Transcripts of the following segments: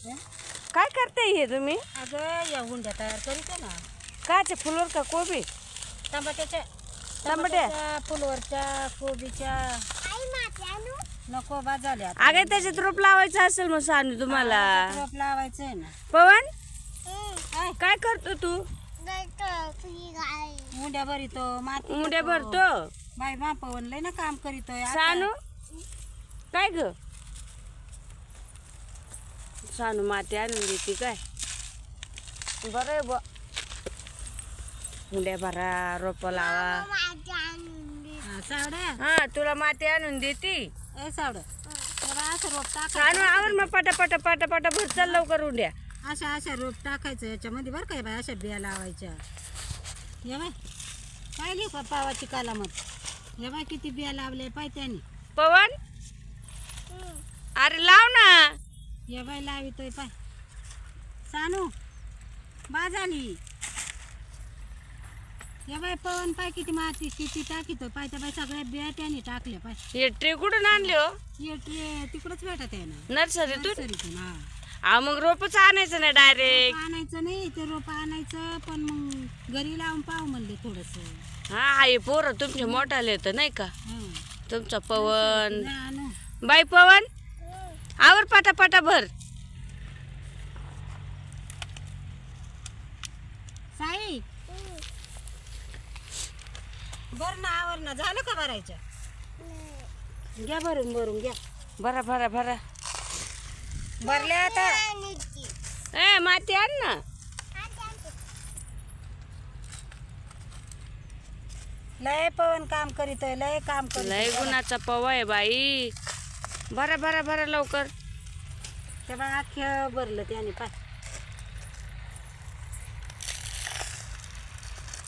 हं? काय करते हे तुम्ही? अगं या हुंड्या तयार करीत ना. काचे फुलवर का कोबी? टमाट्याच्या टमाट्या? फुलवरच्या कोबीच्या. नको बा झाल्या अगं त्याच्यात रोप लावायचं असेल मग सांगू तुम्हाला. रोप लावायचंय ना. पवन काय? काय करतो तू? मुंड्या भरितो माती मुंड्या करतो. भरतो. बाई मा पवन लय ना काम करीतोय आता. सानू काय ग? सानू माती आणून देते काय? बरं आहे बा. मुंड्या भरा, रोप लावा. हा, सावड्या हा तुला माती आणून देते. ए सावड असं रोप सानू टाकायचं. आवर मग पटापटा पटापटा भर चल लवकर उंड्या. अशा रोप टाकायचं याच्यामध्ये बरं काय बाय. अशा बिया लावायच्या. ये बाय पाहिली का पावाची कालामत. हे बाय किती बिया लावले पाय त्याने. पवन अरे लाव ना. ये बाय लावितोय पाय. सानू बाजाली. ये बाय पवन पाय किती माती किती टाकीतोय पाय. त्या बाय सगळ्या बिया त्याने टाकल्या पाय. हे ट्रे कुठून आणले हो? ये तिकडच भेटत आहे ना. नर्सरीतून. नर्सरीतून हा. हा मग रोपच आणायचं ना डायरेक्ट. आणायचं नाही ते रोप आणायचं पण मग घरी लावून पाहू म्हणले थोडस. हा हे पोरं तुमचे मोठाले येतं नाही का? तुमचा पवन. आणू बाई पवन आवर पटापटा भर. साई बर ना आवर ना. झालं का भरायचं? घ्या भरून घ्या. भरा भरा भरा. भरले आता. ए माती आण ना. लय पवन काम करीतोय लय काम लय करीतोय. गुणाचा पवा आहे बाई. भरा भरा भरा लवकर. ते बघ अख्ख्या भरलं त्याने पाय.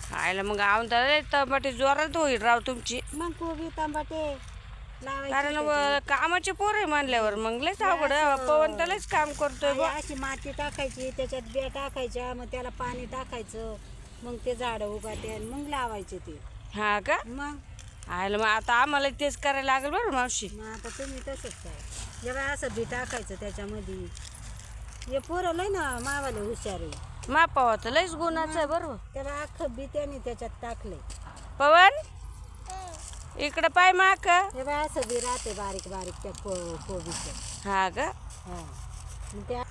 खायला मग आवडत टमाटे जोरात होईल राव तुमची. मग कोबी टमाटे लावायचे कारण त्याच्यात. कामाचे पोर आहे मानल्यावर मग लयच अवघड आहे. पवन तर लयच काम करतोय आणि बा. अशी माती टाकायची त्याच्यात बिया टाकायच्या मग त्याला पाणी टाकायचं. मग ते झाड उगाते आणि मग लावायचे ते. हा का? मग आयला मग आता आम्हाला तेच करायला लागेल बरं मावशी. मग आता तुम्ही तसंच काय. जेव्हा असं बी टाकायचं त्याच्यामध्ये. हे पोरं लय ना मावाले हुशार आहे. मा पवा तर लयच गुणाचं आहे बरोबर. तेव्हा अख्खं बी त्याने त्याच्यात टाकले. पवन इकडं पाय माक. तेव्हा असं बी राहते बारीक बारीक त्या कोबीचं. हा का? हा मग त्या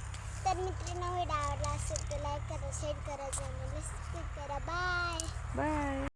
तर मित्रांनो व्हिडिओ आवडला असेल तर लाईक करा शेअर करा चॅनल सबस्क्राईब करा बाय. बाय.